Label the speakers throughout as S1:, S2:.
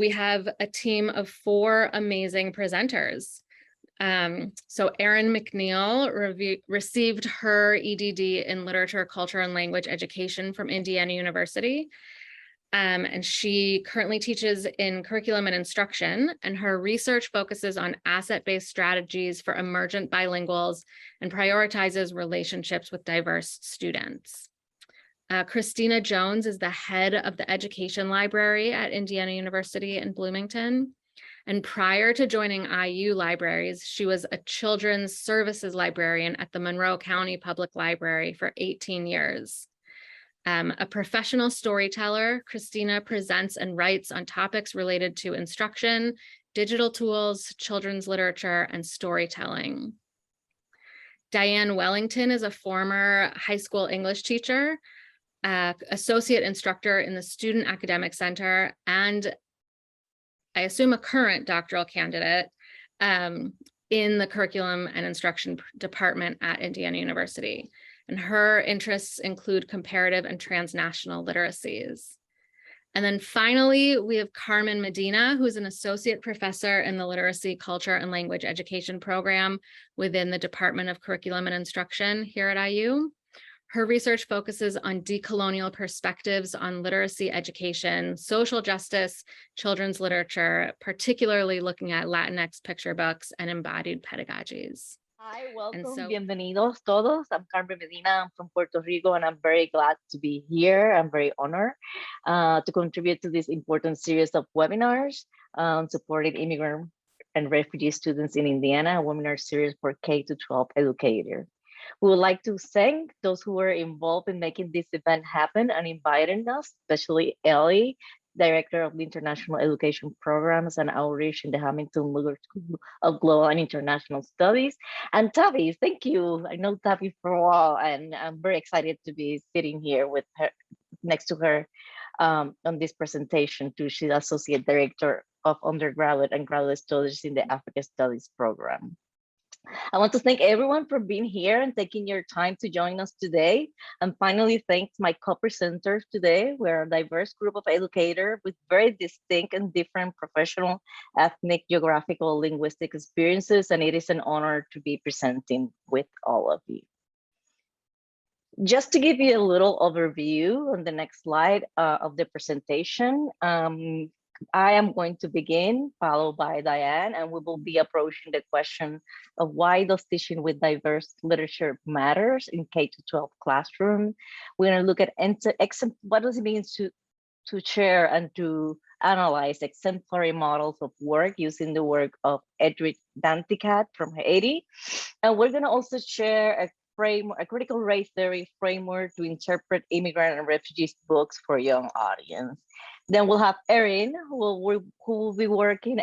S1: we have a team of 4 amazing presenters. So Erin McNeil received her EDD in Literature, Culture, and Language Education from Indiana University. And she currently teaches in curriculum and instruction, and her research focuses on asset-based strategies for emergent bilinguals and prioritizes relationships with diverse students. Christina Jones is the head of the Education Library at Indiana University in Bloomington. And prior to joining IU Libraries, she was a children's services librarian at the Monroe County Public Library for 18 years. A professional storyteller, Christina presents and writes on topics related to instruction, digital tools, children's literature, and storytelling. Diane Wellington is a former high school English teacher, associate instructor in the Student Academic Center, and I assume a current doctoral candidate in the curriculum and instruction department at Indiana University. And her interests include comparative and transnational literacies. And then finally, we have Carmen Medina, who's an associate professor in the Literacy, Culture, and Language Education program within the Department of Curriculum and Instruction here at IU. Her research focuses on decolonial perspectives on literacy education, social justice, children's literature, particularly looking at Latinx picture books and embodied pedagogies.
S2: Hi, welcome, bienvenidos todos. I'm Carmen Medina, I'm from Puerto Rico, and I'm very glad to be here. I'm very honored to contribute to this important series of webinars supporting immigrant and refugee students in Indiana, a webinar series for K-12 educators. We would like to thank those who were involved in making this event happen and inviting us, especially Ellie, Director of the International Education Programs and Outreach in the Hamilton Lugar School of Global and International Studies. And Tavi, thank you. I know Tavi for a while, and I'm very excited to be sitting here with her, next to her on this presentation too. She's Associate Director of Undergraduate and Graduate Studies in the Africa Studies Program. I want to thank everyone for being here and taking your time to join us today. And finally, thanks my co-presenters today. We're a diverse group of educators with very distinct and different professional, ethnic, geographical, linguistic experiences, and it is an honor to be presenting with all of you. Just to give you a little overview on the next slide of the presentation, I am going to begin, followed by Diane, and we will be approaching the question of why does teaching with diverse literature matters in K-12 classroom. We're going to look at what does it mean to share and to analyze exemplary models of work using the work of Edwidge Danticat from Haiti. And we're going to also share a critical race theory framework to interpret immigrant and refugees books for a young audience. Then we'll have Erin, who will be working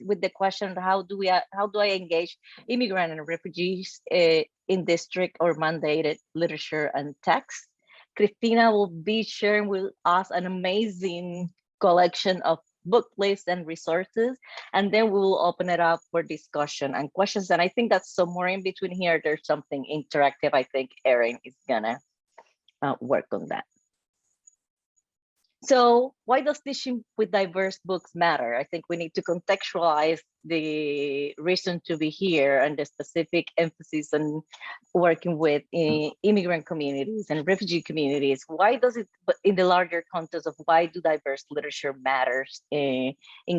S2: with the question of how do I engage immigrant and refugees in district or mandated literature and text. Christina will be sharing with us an amazing collection of book lists and resources, and then we will open it up for discussion and questions. And I think that somewhere in between here, there's something interactive. I think Erin is gonna work on that. So why does teaching with diverse books matter? I think we need to contextualize the reason to be here and the specific emphasis on working with immigrant communities and refugee communities. Why does it, in the larger context of why do diverse literature matters in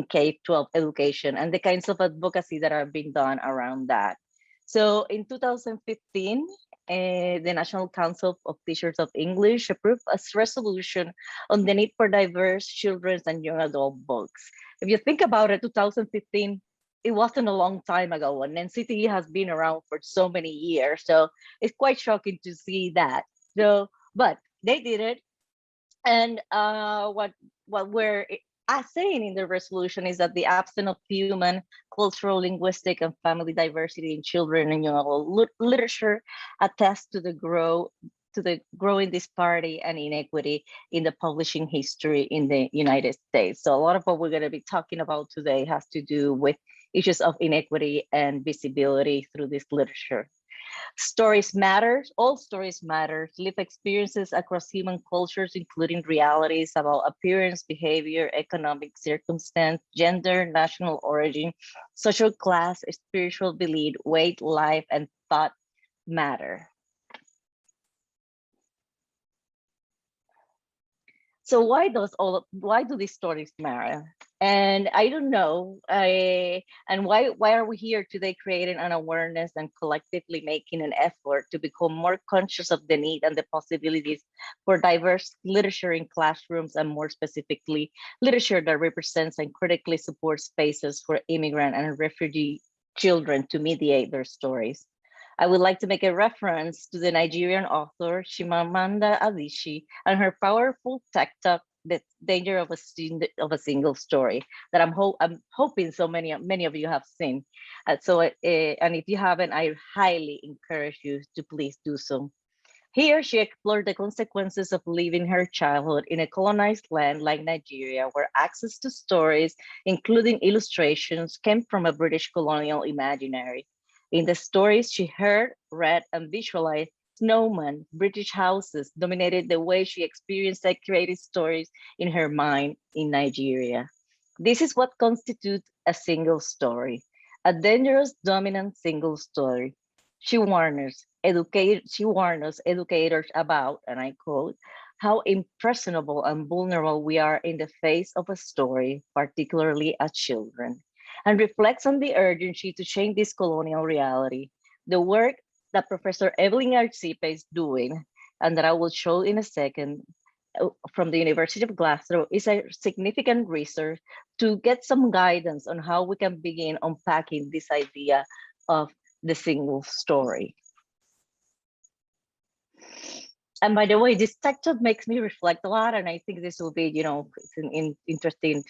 S2: K-12 education and the kinds of advocacy that are being done around that? So in 2015, the National Council of Teachers of English approved a resolution on the need for diverse children's and young adult books. If you think about it, 2015, it wasn't a long time ago, and NCTE has been around for so many years. So it's quite shocking to see that. So, but they did it. And what we're saying in the resolution is that the absence of human, cultural, linguistic, and family diversity in children and young adult literature attests to the growing disparity and inequity in the publishing history in the United States. So a lot of what we're going to be talking about today has to do with issues of inequity and visibility through this literature. Stories matter, all stories matter. Live experiences across human cultures, including realities about appearance, behavior, economic circumstance, gender, national origin, social class, spiritual belief, weight, life, and thought matter. So why do these stories matter? And I don't know. And why are we here today creating an awareness and collectively making an effort to become more conscious of the need and the possibilities for diverse literature in classrooms, and more specifically, literature that represents and critically supports spaces for immigrant and refugee children to mediate their stories. I would like to make a reference to the Nigerian author Shimamanda Adishi and her powerful TED Talk, "The Danger of a Single Story," that I'm hoping so many of you have seen. And if you haven't, I highly encourage you to please do so. Here, she explored the consequences of living her childhood in a colonized land like Nigeria, where access to stories, including illustrations, came from a British colonial imaginary. In the stories she heard, read, and visualized, snowmen, British houses dominated the way she experienced and created stories in her mind in Nigeria. This is what constitutes a single story, a dangerous, dominant single story. She warns us educators about, and I quote, how impressionable and vulnerable we are in the face of a story, particularly as children, and reflects on the urgency to change this colonial reality. The work that Professor Evelyn Arcipe is doing, and that I will show in a second, from the University of Glasgow, is a significant research to get some guidance on how we can begin unpacking this idea of the single story. And by the way, this texture makes me reflect a lot, and I think this will be, it's an interesting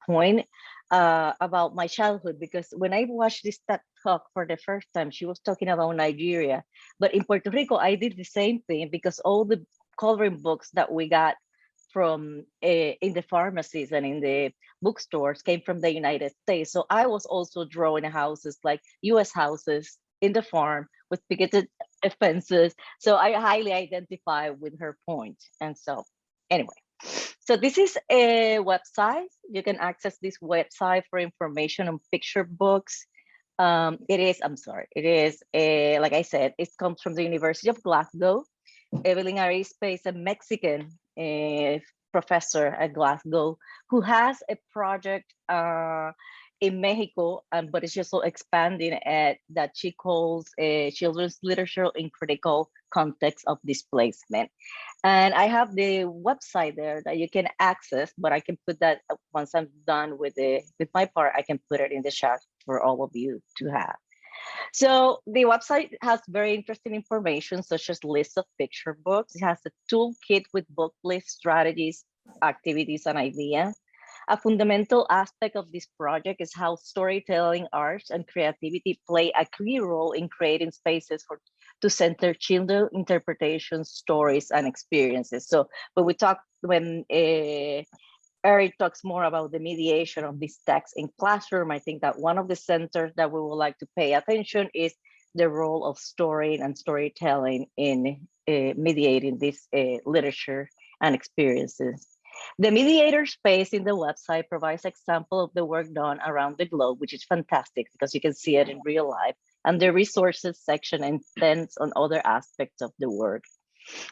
S2: point about my childhood, because when I watched this TED Talk for the first time, she was talking about Nigeria, but in Puerto Rico, I did the same thing, because all the coloring books that we got from in the pharmacies and in the bookstores came from the United States. So I was also drawing houses, like US houses in the farm with picketed fences. So I highly identify with her point. And so anyway, so this is a website. You can access this website for information on picture books. It is, like I said, it comes from the University of Glasgow. Evelyn Arispe is a Mexican professor at Glasgow who has a project in Mexico, but it's just so expanding at that she calls children's literature in critical context of displacement. And I have the website there that you can access, but I can put that once I'm done with my part, I can put it in the chat for all of you to have. So the website has very interesting information, such as lists of picture books. It has a toolkit with book lists, strategies, activities, and ideas. A fundamental aspect of this project is how storytelling, arts, and creativity play a key role in creating spaces to center children interpretations, stories, and experiences. So when Eric talks more about the mediation of these texts in classroom, I think that one of the centers that we would like to pay attention is the role of story and storytelling in mediating this literature and experiences. The mediator space in the website provides example of the work done around the globe, which is fantastic because you can see it in real life. And the resources section intends on other aspects of the work.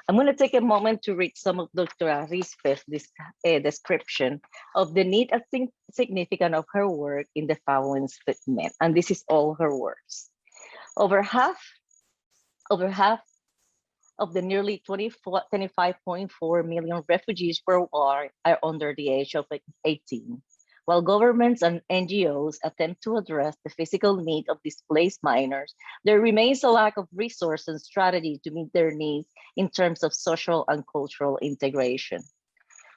S2: I'm going to take a moment to read some of Dr. Arispe's description of the need and significance of her work in the following statement. And this is all her words. Over half of the nearly 25.4 million refugees worldwide are under the age of 18. While governments and NGOs attempt to address the physical need of displaced minors, there remains a lack of resource and strategy to meet their needs in terms of social and cultural integration.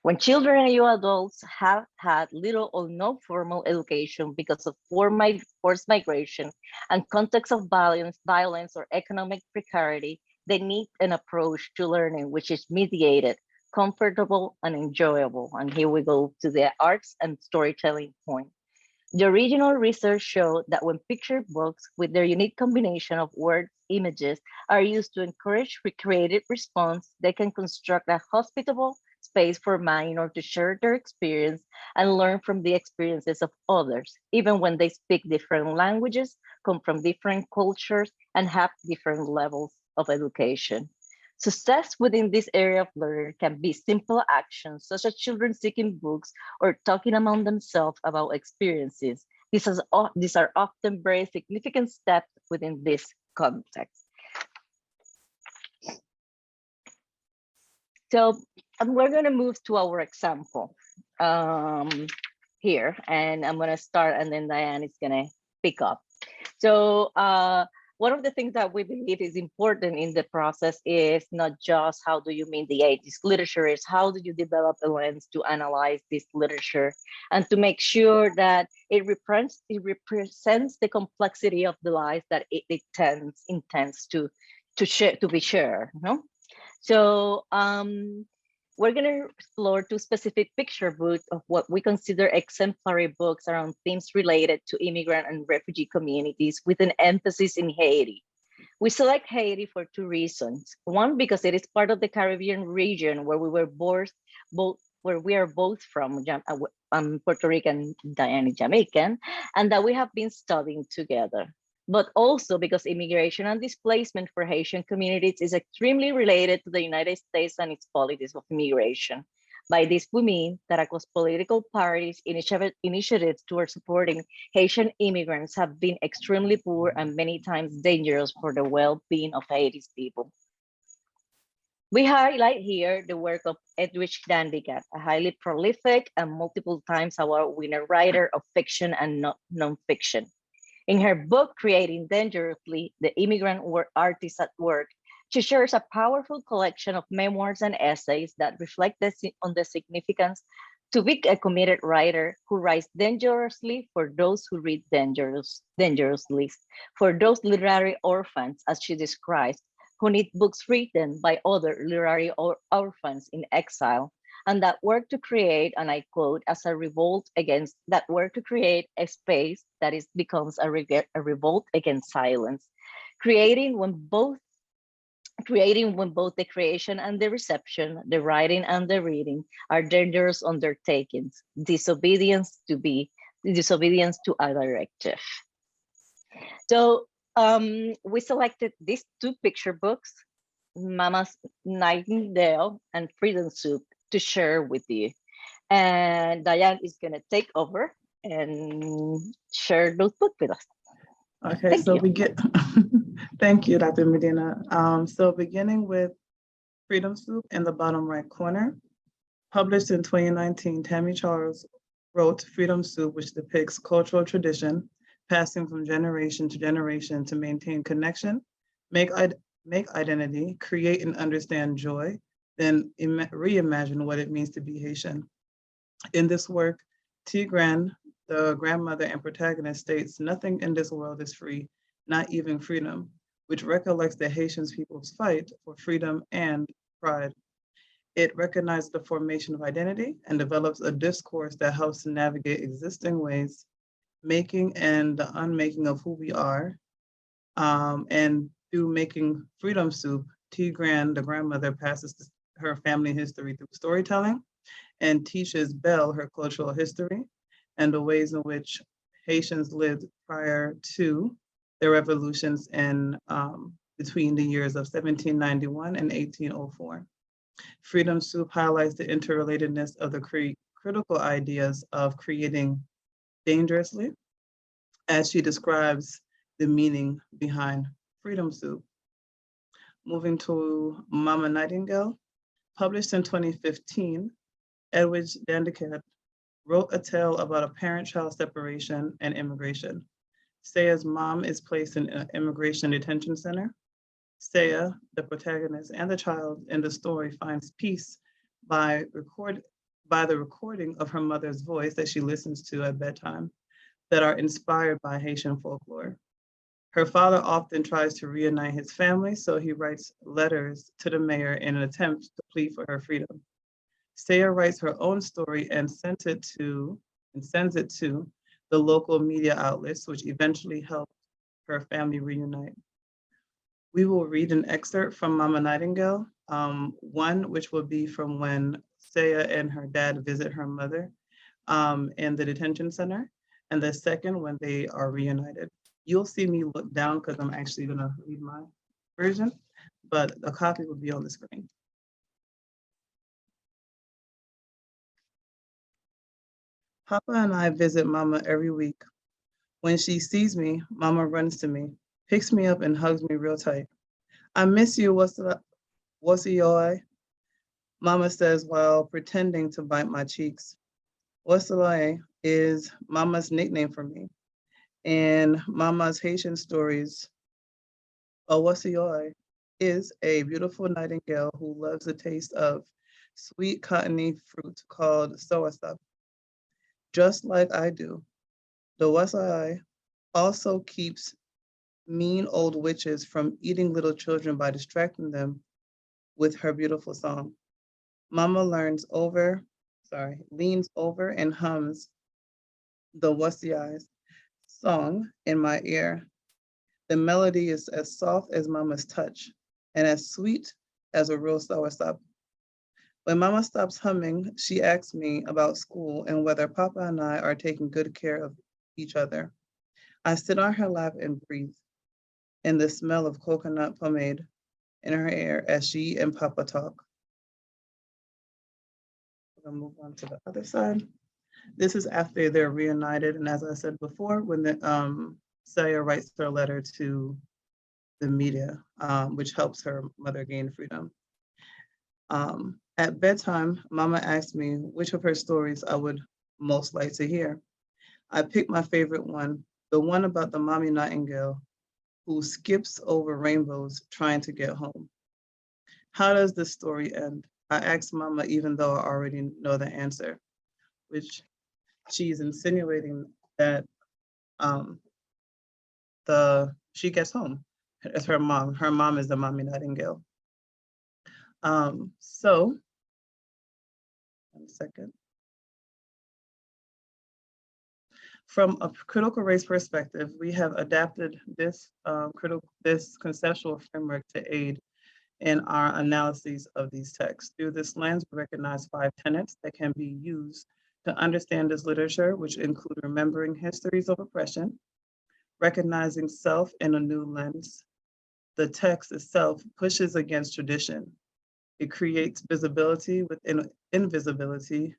S2: When children and young adults have had little or no formal education because of forced migration and context of violence or economic precarity, they need an approach to learning which is mediated, comfortable, and enjoyable. And here we go to the arts and storytelling point. The original research showed that when picture books with their unique combination of words, images are used to encourage recreative response, they can construct a hospitable space for minors to share their experience and learn from the experiences of others, even when they speak different languages, come from different cultures, and have different levels of education. Success within this area of learning can be simple actions such as children seeking books or talking among themselves about experiences. These are often very significant steps within this context. So we're going to move to our example here, and I'm going to start, and then Diane is going to pick up. So one of the things that we believe is important in the process is not just how do you mediate this literature, is how do you develop a lens to analyze this literature and to make sure that it represents the complexity of the lives that it intends to be shared. No? So we're going to explore two specific picture books of what we consider exemplary books around themes related to immigrant and refugee communities with an emphasis in Haiti. We select Haiti for two reasons. One, because it is part of the Caribbean region where we are both from. I'm Puerto Rican, Diane is Jamaican, and that we have been studying together. But also because immigration and displacement for Haitian communities is extremely related to the United States and its policies of immigration. By this, we mean that across political parties, initiatives towards supporting Haitian immigrants have been extremely poor and many times dangerous for the well-being of Haiti's people. We highlight here the work of Edwidge Dandigat, a highly prolific and multiple times award-winning writer of fiction and non-fiction. In her book, Creating Dangerously, The Immigrant Artist at Work, she shares a powerful collection of memoirs and essays that reflect on the significance to be a committed writer who writes dangerously for those who read dangerously, for those literary orphans, as she describes, who need books written by other literary orphans in exile, and that work to create, and I quote, as a revolt against, that work to create a space that becomes a revolt against silence, creating when both the creation and the reception, the writing and the reading are dangerous undertakings, disobedience to a directive. So we selected these two picture books, Mama Nightingale and Freedom Soup, to share with you. And Diane is going to take over and share those books with us.
S3: Okay, thank you, Dr. Medina. So beginning with Freedom Soup in the bottom right corner, published in 2019, Tammy Charles wrote Freedom Soup, which depicts cultural tradition, passing from generation to generation to maintain connection, make identity, create and understand joy, then reimagine what it means to be Haitian. In this work, Tigran, the grandmother and protagonist, states, "Nothing in this world is free, not even freedom," which recollects the Haitian people's fight for freedom and pride. It recognizes the formation of identity and develops a discourse that helps to navigate existing ways, making and the unmaking of who we are. And through making Freedom Soup, Tigran, the grandmother, passes her family history through storytelling and teaches Belle her cultural history and the ways in which Haitians lived prior to the revolutions in between the years of 1791 and 1804. Freedom Soup highlights the interrelatedness of the critical ideas of creating dangerously, as she describes the meaning behind Freedom Soup. Moving to Mama Nightingale, published in 2015, Edwidge Dandigat wrote a tale about a parent-child separation and immigration. Saya's mom is placed in an immigration detention center. Saya, the protagonist, and the child in the story finds peace by the recording of her mother's voice that she listens to at bedtime that are inspired by Haitian folklore. Her father often tries to reunite his family, so he writes letters to the mayor in an attempt to plead for her freedom. Saya writes her own story and sends it to the local media outlets, which eventually helped her family reunite. We will read an excerpt from Mama Nightingale, one which will be from when Saya and her dad visit her mother in the detention center, and the second when they are reunited. You'll see me look down because I'm actually gonna read my version, but a copy will be on the screen. Papa and I visit Mama every week. When she sees me, Mama runs to me, picks me up and hugs me real tight. I miss you, what's the Mama says while pretending to bite my cheeks. Wasalai is Mama's nickname for me. And Mama's Haitian stories, Wasalai is a beautiful nightingale who loves the taste of sweet cottony fruit called soursop. Just like I do, the Wasalai also keeps mean old witches from eating little children by distracting them with her beautiful song. Mama leans over and hums the Wasiai's song in my ear. The melody is as soft as Mama's touch and as sweet as a real soursop. When Mama stops humming, she asks me about school and whether Papa and I are taking good care of each other. I sit on her lap and breathe in the smell of coconut pomade in her hair as she and Papa talk. We'll move on to the other side. This is after they're reunited, and as I said before, when Saya writes her letter to the media, which helps her mother gain freedom. At bedtime, Mama asked me which of her stories I would most like to hear. I picked my favorite one, the one about the Mama Nightingale who skips over rainbows trying to get home. How does this story end? I asked Mama even though I already know the answer, which she's insinuating that she gets home as her mom. Her mom is the Mama Nightingale. So, 1 second. From a critical race perspective, we have adapted this conceptual framework to aid in our analyses of these texts. Through this lens, we recognize 5 tenets that can be used to understand this literature, which include remembering histories of oppression, recognizing self in a new lens. The text itself pushes against tradition. It creates visibility within invisibility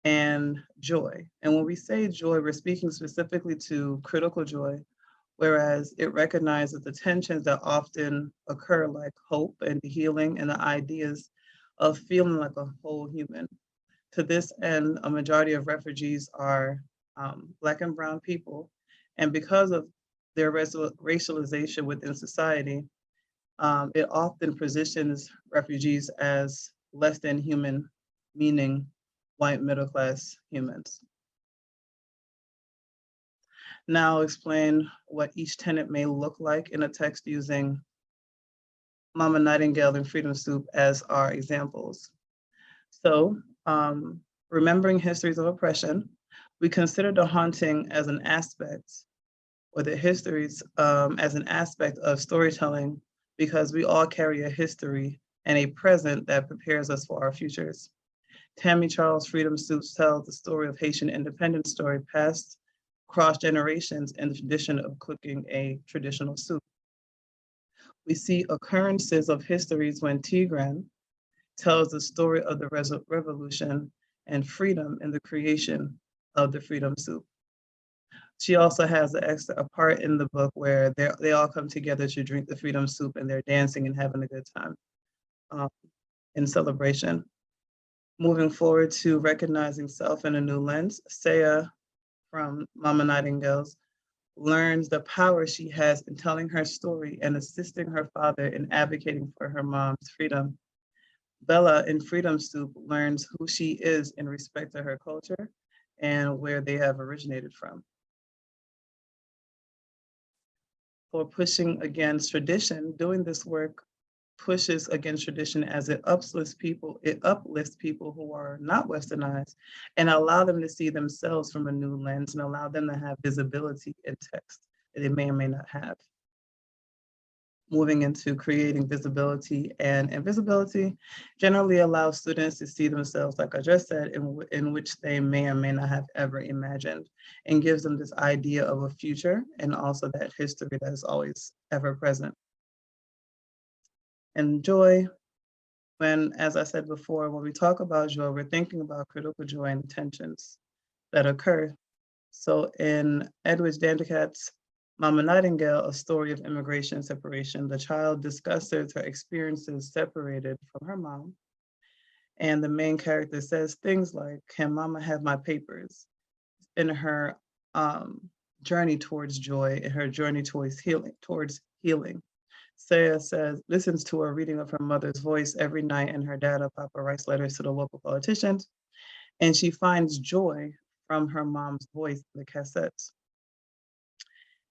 S3: and joy. And when we say joy, we're speaking specifically to critical joy, whereas it recognizes the tensions that often occur, like hope and healing and the ideas of feeling like a whole human. To this end, a majority of refugees are Black and Brown people. And because of their racialization within society, it often positions refugees as less than human, meaning white middle-class humans. Now I'll explain what each tenet may look like in a text using Mama Nightingale and Freedom Soup as our examples. So, remembering histories of oppression, we consider the haunting as an aspect, or the histories as an aspect of storytelling, because we all carry a history and a present that prepares us for our futures. Tammy Charles Freedom Soup tells the story of Haitian independence story passed across generations in the tradition of cooking a traditional soup. We see occurrences of histories when Tigran tells the story of the revolution and freedom in the creation of the Freedom Soup. She also has a part in the book where they all come together to drink the Freedom Soup and they're dancing and having a good time in celebration. Moving forward to recognizing self in a new lens, Saya from Mama Nightingale's learns the power she has in telling her story and assisting her father in advocating for her mom's freedom. Bella in Freedom Soup learns who she is in respect to her culture and where they have originated from. For pushing against tradition, doing this work pushes against tradition as it uplifts people who are not westernized and allow them to see themselves from a new lens and allow them to have visibility in text that they may or may not have. Moving into creating visibility, and invisibility generally allows students to see themselves, like I just said, in which they may or may not have ever imagined, and gives them this idea of a future and also that history that is always ever present. And joy, as I said before, when we talk about joy, we're thinking about critical joy and tensions that occur. So in Edward Dandicat's Mama Nightingale, A Story of Immigration and Separation, the child discusses her experiences separated from her mom. And the main character says things like, "Can Mama have my papers?" in her journey towards joy, in her journey towards healing. Saya listens to a reading of her mother's voice every night, and her dad, Papa, writes letters to the local politicians. And she finds joy from her mom's voice in the cassettes.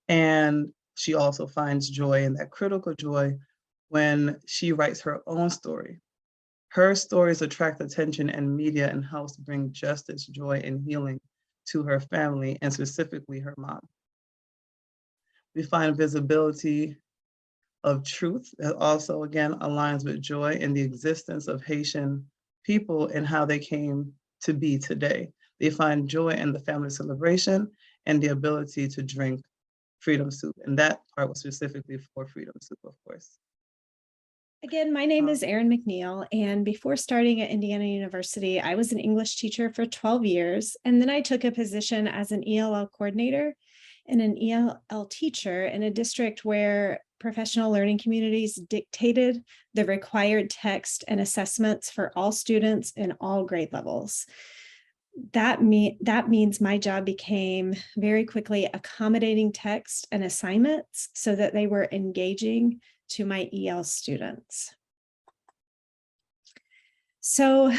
S3: And she also finds joy in that critical joy when she writes her own story. Her stories attract attention and media and helps bring justice, joy, and healing to her family, and specifically her mom. We find visibility of truth that also, again, aligns with joy in the existence of Haitian people and how they came to be today. They find joy in the family celebration and the ability to drink freedom soup. And that part was specifically for freedom soup, of course.
S4: Again, my name is Erin McNeil, and before starting at Indiana University, I was an English teacher for 12 years, and then I took a position as an ELL coordinator and an ELL teacher in a district where professional learning communities dictated the required text and assessments for all students in all grade levels. That means my job became very quickly accommodating text and assignments so that they were engaging to my EL students. So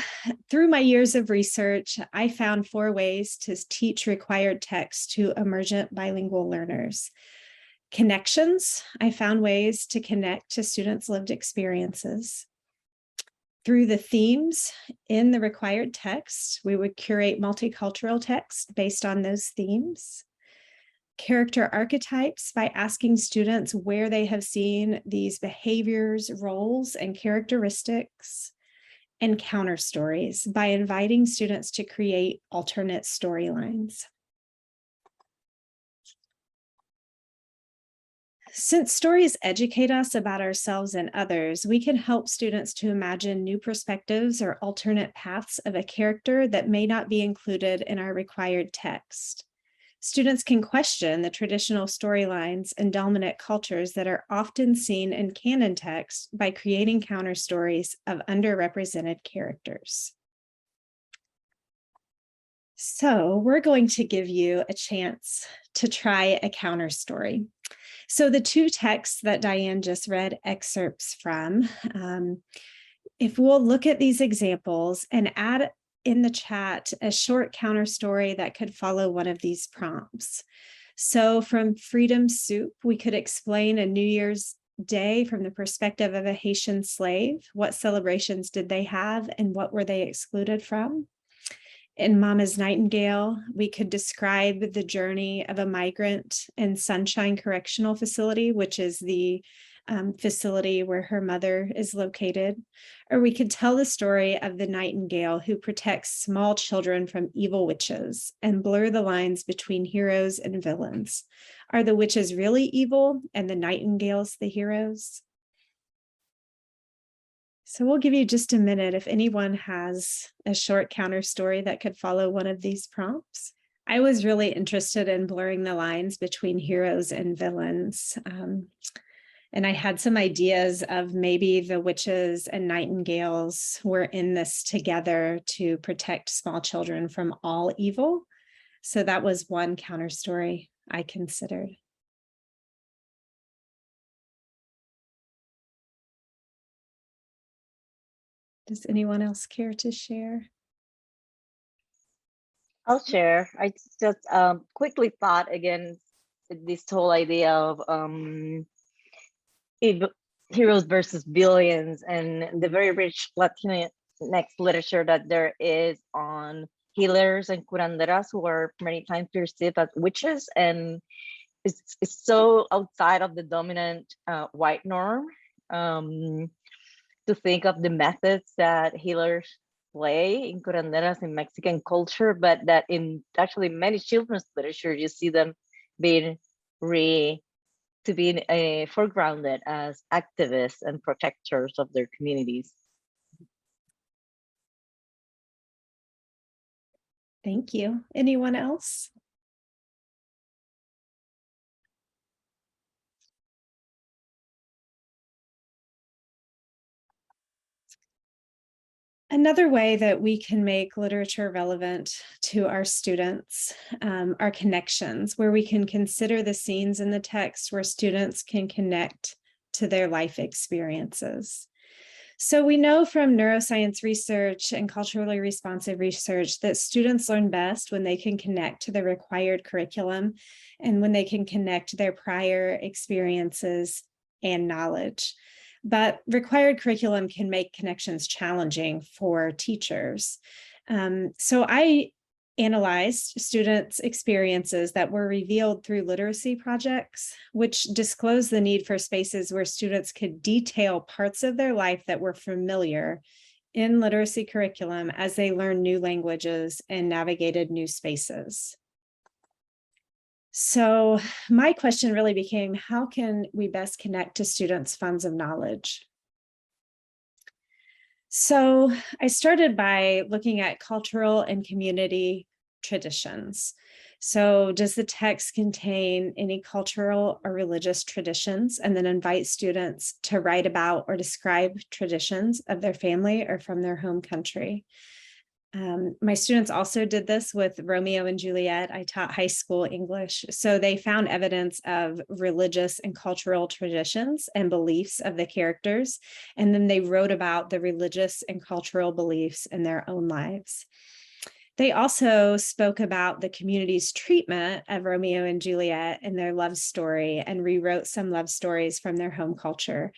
S4: through my years of research, I found 4 ways to teach required text to emergent bilingual learners. Connections, I found ways to connect to students' lived experiences. Through the themes in the required text, we would curate multicultural text based on those themes. Character archetypes, by asking students where they have seen these behaviors, roles, and characteristics. And counter stories, by inviting students to create alternate storylines. Since stories educate us about ourselves and others, we can help students to imagine new perspectives or alternate paths of a character that may not be included in our required text. Students can question the traditional storylines and dominant cultures that are often seen in canon text by creating counter stories of underrepresented characters. So we're going to give you a chance to try a counter story. So the 2 texts that Diane just read excerpts from, if we'll look at these examples and add in the chat a short counter story that could follow one of these prompts. So from Freedom Soup, we could explain a New Year's Day from the perspective of a Haitian slave. What celebrations did they have and what were they excluded from? In Mama's Nightingale, we could describe the journey of a migrant in Sunshine Correctional Facility, which is the facility where her mother is located. Or we could tell the story of the Nightingale who protects small children from evil witches and blur the lines between heroes and villains. Are the witches really evil and the Nightingales the heroes? So we'll give you just a minute if anyone has a short counter story that could follow one of these prompts. I was really interested in blurring the lines between heroes and villains. And I had some ideas of maybe the witches and nightingales were in this together to protect small children from all evil. So that was one counter story I considered. Does anyone else care to share?
S2: I'll share. I just quickly thought again this whole idea of heroes versus villains, and the very rich Latinx literature that there is on healers and curanderas who are many times perceived as witches, and it's so outside of the dominant white norm to think of the methods that healers play in curanderas in Mexican culture, but that in actually many children's literature, you see them being foregrounded as activists and protectors of their communities.
S4: Thank you. Anyone else? Another way that we can make literature relevant to our students are connections, where we can consider the scenes in the text where students can connect to their life experiences. So we know from neuroscience research and culturally responsive research that students learn best when they can connect to the required curriculum and when they can connect their prior experiences and knowledge. But required curriculum can make connections challenging for teachers. So I analyzed students' experiences that were revealed through literacy projects, which disclosed the need for spaces where students could detail parts of their life that were familiar in literacy curriculum as they learned new languages and navigated new spaces. So my question really became, how can we best connect to students' funds of knowledge? So I started by looking at cultural and community traditions. So does the text contain any cultural or religious traditions? And then invite students to write about or describe traditions of their family or from their home country. My students also did this with Romeo and Juliet. I taught high school English. So they found evidence of religious and cultural traditions and beliefs of the characters. And then they wrote about the religious and cultural beliefs in their own lives. They also spoke about the community's treatment of Romeo and Juliet and their love story and rewrote some love stories from their home culture.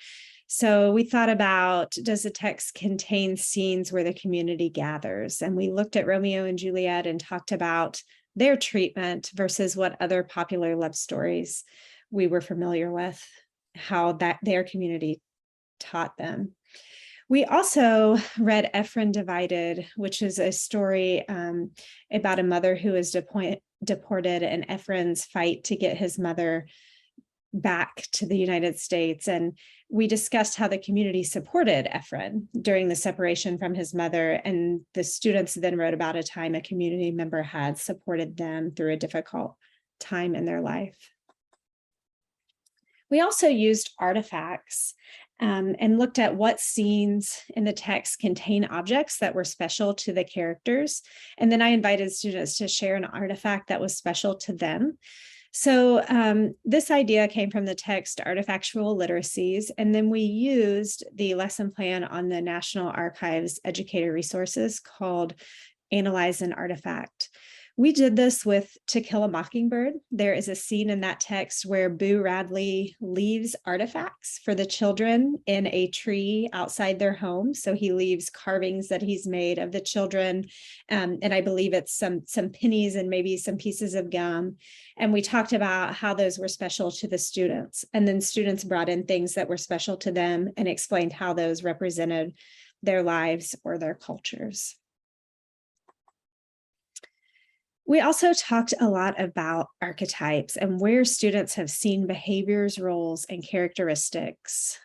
S4: So we thought about, does the text contain scenes where the community gathers? And we looked at Romeo and Juliet and talked about their treatment versus what other popular love stories we were familiar with, how that their community taught them. We also read Ephron Divided, which is a story about a mother who is deported and Ephron's fight to get his mother back to the United States. And we discussed how the community supported Ephron during the separation from his mother. And the students then wrote about a time a community member had supported them through a difficult time in their life. We also used artifacts and looked at what scenes in the text contain objects that were special to the characters. And then I invited students to share an artifact that was special to them. So this idea came from the text Artifactual Literacies, and then we used the lesson plan on the National Archives Educator Resources called Analyze an Artifact. We did this with To Kill a Mockingbird. There is a scene in that text where Boo Radley leaves artifacts for the children in a tree outside their home. So he leaves carvings that he's made of the children. And I believe it's some pennies and maybe some pieces of gum. And we talked about how those were special to the students. And then students brought in things that were special to them and explained how those represented their lives or their cultures. We also talked a lot about archetypes and where students have seen behaviors, roles, and characteristics.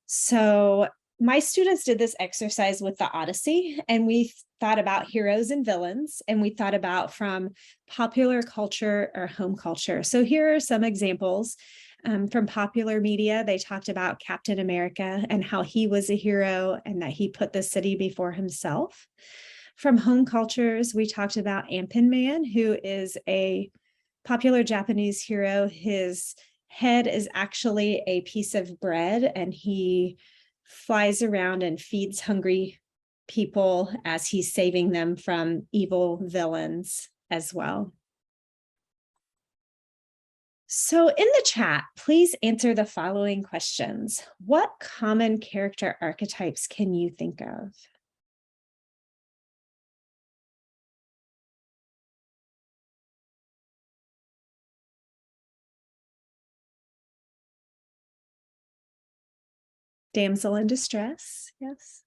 S4: So my students did this exercise with the Odyssey, and we thought about heroes and villains, and we thought about from popular culture or home culture. So here are some examples. From popular media, they talked about Captain America and how he was a hero and that he put the city before himself. From home cultures, we talked about Anpan Man, who is a popular Japanese hero. His head is actually a piece of bread, and he flies around and feeds hungry people as he's saving them from evil villains as well. So in the chat, please answer the following questions. What common character archetypes can you think of? Damsel in distress, yes.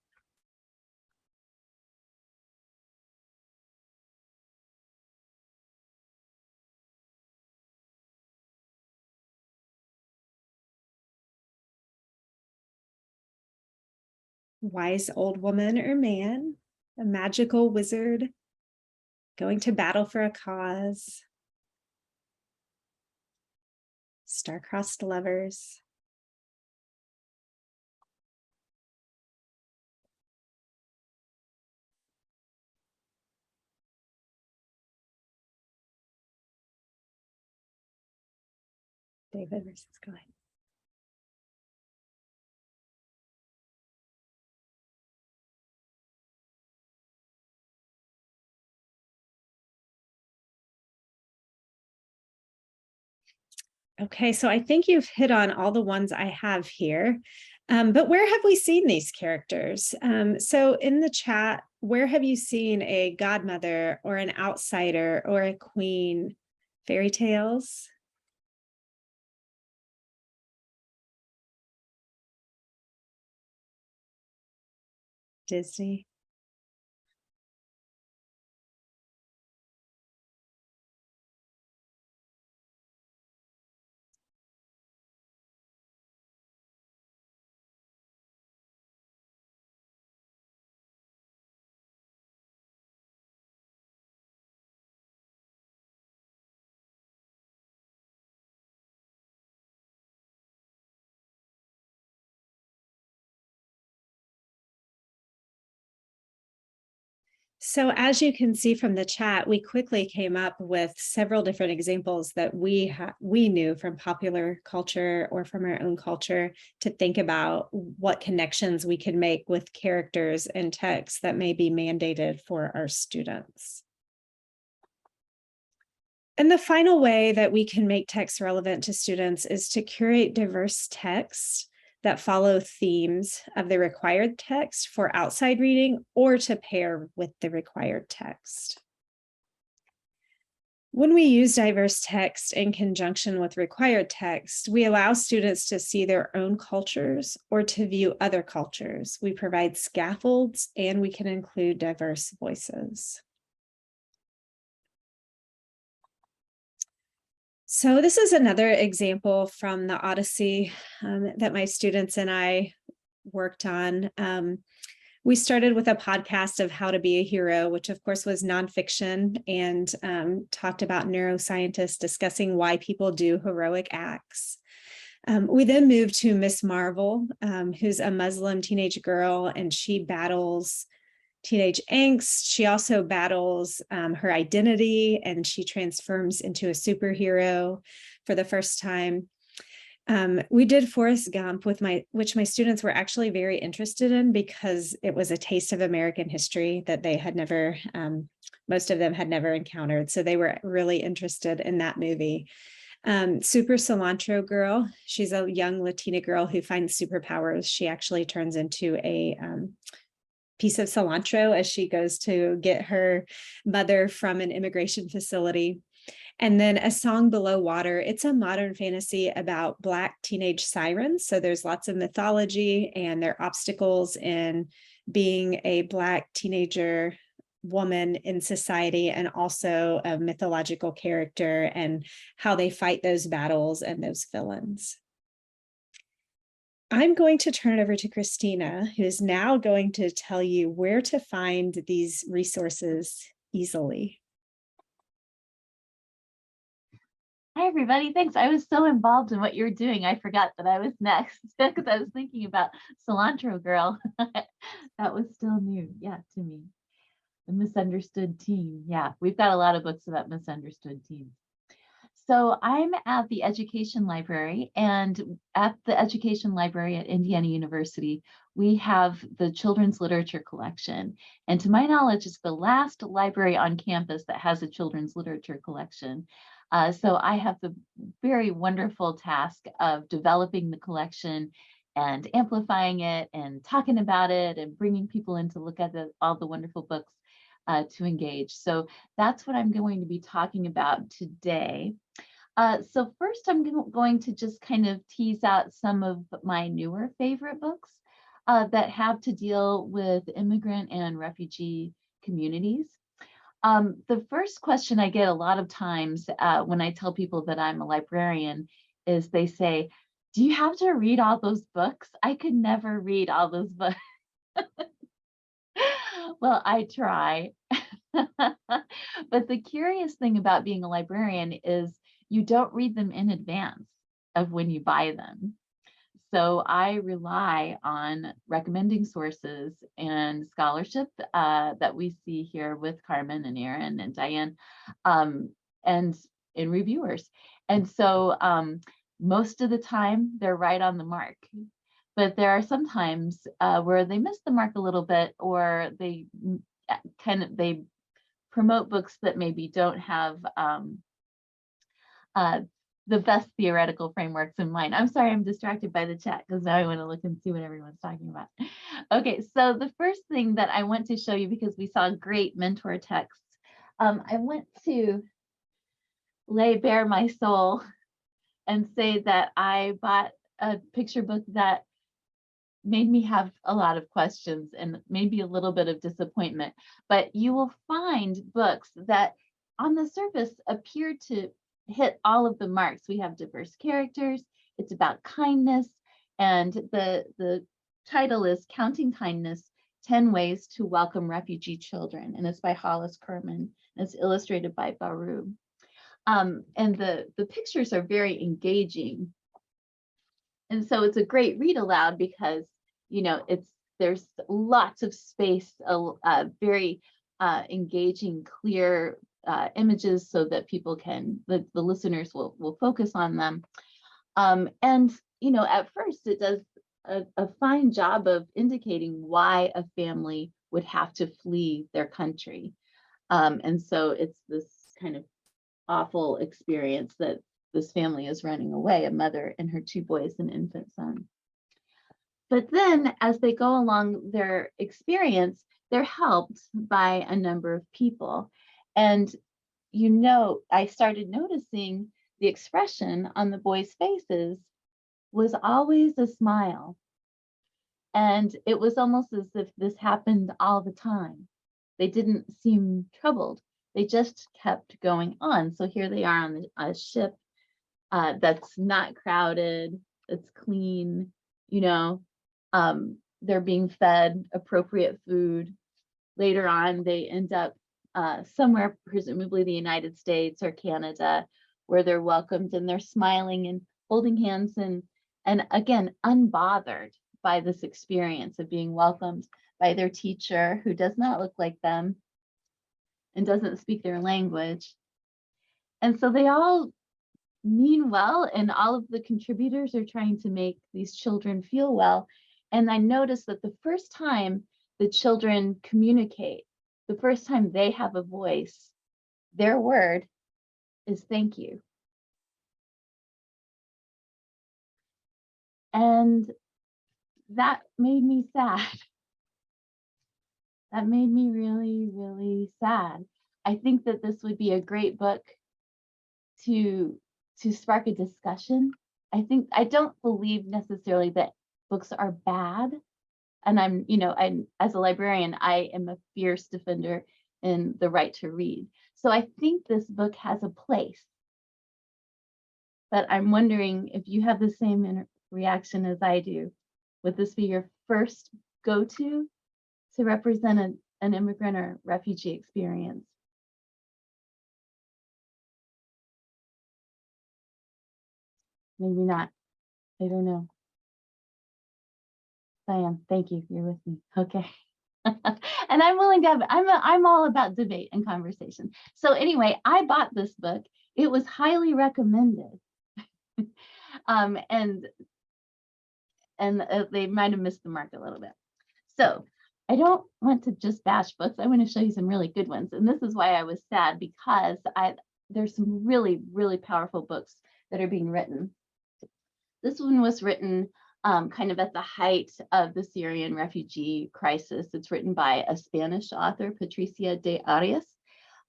S4: Wise old woman or man, a magical wizard, going to battle for a cause, star-crossed lovers. David versus Goliath. Okay, so I think you've hit on all the ones I have here, but where have we seen these characters? So in the chat, where have you seen a godmother or an outsider or a queen? Fairy tales? Disney? So as you can see from the chat, we quickly came up with several different examples that we knew from popular culture or from our own culture to think about what connections we can make with characters and texts that may be mandated for our students. And the final way that we can make texts relevant to students is to curate diverse texts that follow themes of the required text for outside reading or to pair with the required text. When we use diverse text in conjunction with required text, we allow students to see their own cultures or to view other cultures. We provide scaffolds and we can include diverse voices. So this is another example from the Odyssey that my students and I worked on. We started with a podcast of how to be a hero, which of course was nonfiction and talked about neuroscientists discussing why people do heroic acts. We then moved to Miss Marvel, who's a Muslim teenage girl, and she battles teenage angst. She also battles her identity, and she transforms into a superhero for the first time. We did Forrest Gump which my students were actually very interested in because it was a taste of American history that they had never, most of them had never encountered. So they were really interested in that movie. Super Cilantro Girl, she's a young Latina girl who finds superpowers. She actually turns into a piece of cilantro as she goes to get her mother from an immigration facility. And then A Song Below Water, it's a modern fantasy about Black teenage sirens. So there's lots of mythology and their obstacles in being a Black teenager woman in society, and also a mythological character and how they fight those battles and those villains. I'm going to turn it over to Christina, who is now going to tell you where to find these resources easily.
S5: Hi, everybody. Thanks. I was so involved in what you were doing. I forgot that I was next because I was thinking about Cilantro Girl. That was still new, yeah, to me. The misunderstood teen. Yeah, we've got a lot of books about misunderstood teens. So I'm at the Education Library, and at the Education Library at Indiana University, we have the Children's Literature Collection. And to my knowledge, it's the last library on campus that has a children's literature collection. So I have the very wonderful task of developing the collection and amplifying it and talking about it and bringing people in to look at all the wonderful books to engage. So that's what I'm going to be talking about today. So first, I'm going to just kind of tease out some of my newer favorite books that have to deal with immigrant and refugee communities. The first question I get a lot of times when I tell people that I'm a librarian is they say, do you have to read all those books? I could never read all those books. Well, I try. But the curious thing about being a librarian is you don't read them in advance of when you buy them. So I rely on recommending sources and scholarship that we see here with Carmen and Erin and Diane and in reviewers. And so most of the time they're right on the mark. But there are some times where they miss the mark a little bit, or they promote books that maybe don't have the best theoretical frameworks in mind. I'm sorry, I'm distracted by the chat because now I want to look and see what everyone's talking about. Okay, so the first thing that I want to show you, because we saw great mentor texts, I want to lay bare my soul and say that I bought a picture book that made me have a lot of questions and maybe a little bit of disappointment. But you will find books that on the surface appear to hit all of the marks. We have diverse characters, it's about kindness, and the title is Counting Kindness, 10 Ways to Welcome Refugee Children, and it's by Hollis Kerman, and it's illustrated by Baru. And the pictures are very engaging. And so it's a great read aloud because, you know, there's lots of space, very engaging, clear images so that people can, the listeners will focus on them. And, you know, at first it does a fine job of indicating why a family would have to flee their country. And so it's this kind of awful experience that this family is running away, a mother and her 2 boys and infant son. But then as they go along their experience, they're helped by a number of people. And, you know, I started noticing the expression on the boys' faces was always a smile. And it was almost as if this happened all the time. They didn't seem troubled. They just kept going on. So here they are on a ship that's not crowded, it's clean, you know, they're being fed appropriate food. Later on, they end up somewhere, presumably the United States or Canada, where they're welcomed and they're smiling and holding hands and again, unbothered by this experience of being welcomed by their teacher who does not look like them and doesn't speak their language. And so they all mean well, and all of the contributors are trying to make these children feel well. And I noticed that the first time the children communicate, the first time they have a voice, their word is thank you. And that made me sad. That made me really, really sad. I think that this would be a great book to spark a discussion. I don't believe necessarily that books are bad. And I'm, you know, as a librarian, I am a fierce defender in the right to read. So I think this book has a place. But I'm wondering if you have the same reaction as I do. Would this be your first go-to to represent an immigrant or refugee experience? Maybe not. I don't know. Diane, thank you. You're with me. Okay. And I'm willing to have, I'm all about debate and conversation. So anyway, I bought this book. It was highly recommended. And they might have missed the mark a little bit. So I don't want to just bash books. I want to show you some really good ones. And this is why I was sad, because there's some really, really powerful books that are being written. This one was written kind of at the height of the Syrian refugee crisis. It's written by a Spanish author, Patricia de Arias,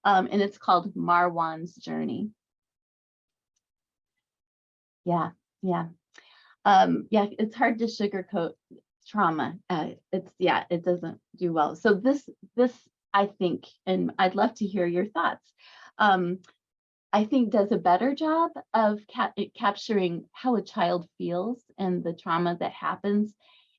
S5: and it's called Marwan's Journey. Yeah, it's hard to sugarcoat trauma. It doesn't do well. So this I think, and I'd love to hear your thoughts, I think does a better job of capturing how a child feels and the trauma that happens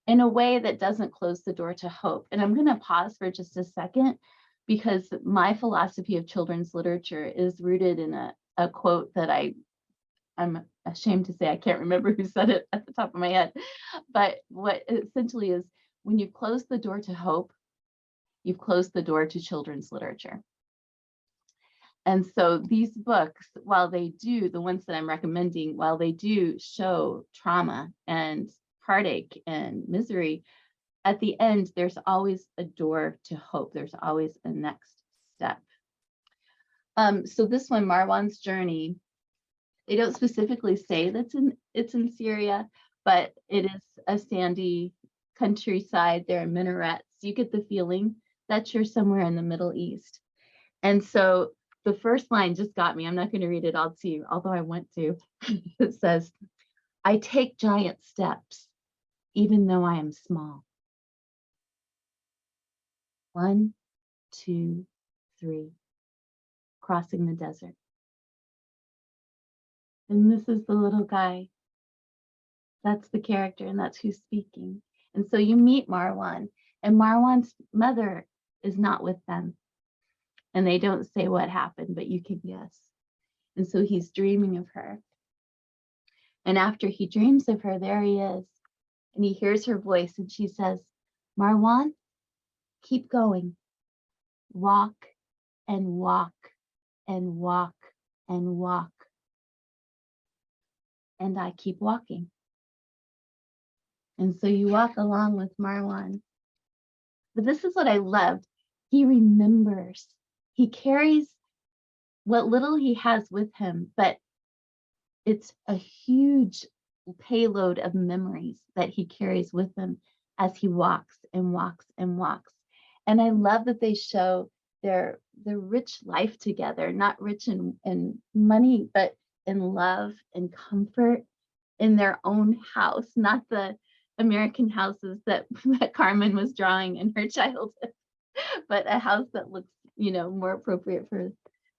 S5: in a way that doesn't close the door to hope. And I'm going to pause for just a second, because my philosophy of children's literature is rooted in a quote that I'm ashamed to say I can't remember who said it at the top of my head, but what it essentially is, when you close the door to hope, you've closed the door to children's literature. And so these books, while they do, the ones that I'm recommending, while they do show trauma and heartache and misery, at the end, there's always a door to hope. There's always a next step. So this one, Marwan's Journey, they don't specifically say that it's in Syria, but it is a sandy countryside. There are minarets. You get the feeling that you're somewhere in the Middle East. And so the first line just got me. I'm not going to read it all to you, although I want to. It says, "I take giant steps, even though I am small. 1, 2, 3, crossing the desert." And this is the little guy. That's the character, and that's who's speaking. And so you meet Marwan, and Marwan's mother is not with them. And they don't say what happened, but you can guess. And so he's dreaming of her. And after he dreams of her, there he is. And he hears her voice, and she says, "Marwan, keep going. Walk and walk and walk and walk." And I keep walking. And so you walk along with Marwan. But this is what I loved. He remembers. He carries what little he has with him, but it's a huge payload of memories that he carries with him as he walks and walks and walks. And I love that they show their rich life together, not rich in money, but in love and comfort in their own house, not the American houses that Carmen was drawing in her childhood, but a house that looks, more appropriate for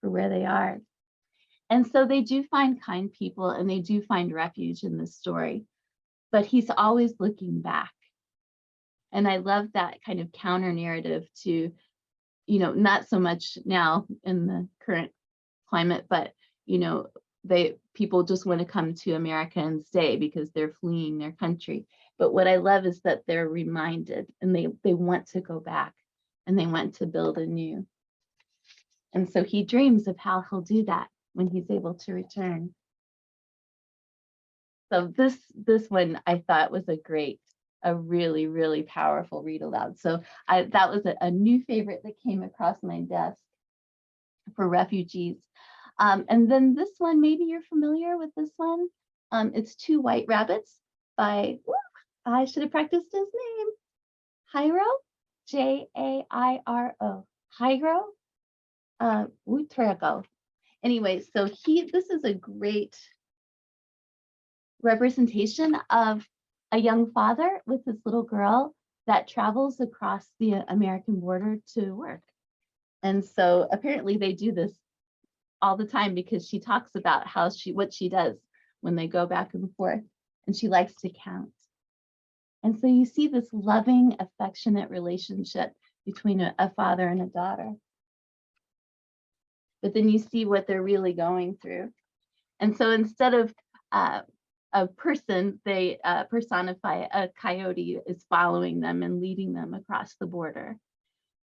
S5: where they are. And so they do find kind people, and they do find refuge in this story, but he's always looking back. And I love that kind of counter narrative to, not so much now in the current climate, but, people just want to come to America and stay because they're fleeing their country. But what I love is that they're reminded, and they want to go back, and they want to build anew. And so he dreams of how he'll do that when he's able to return. So this one I thought was a really, really powerful read aloud. So that was a new favorite that came across my desk for refugees. And then this one, maybe you're familiar with this one. It's Two White Rabbits by, I should have practiced his name, Jairo, Jairo, Jairo Utrego. Anyway, so this is a great representation of a young father with his little girl that travels across the American border to work. And so apparently they do this all the time, because she talks about what she does when they go back and forth, and she likes to count. And so you see this loving, affectionate relationship between a father and a daughter. But then you see what they're really going through. And so instead of a person, they personify a coyote is following them and leading them across the border.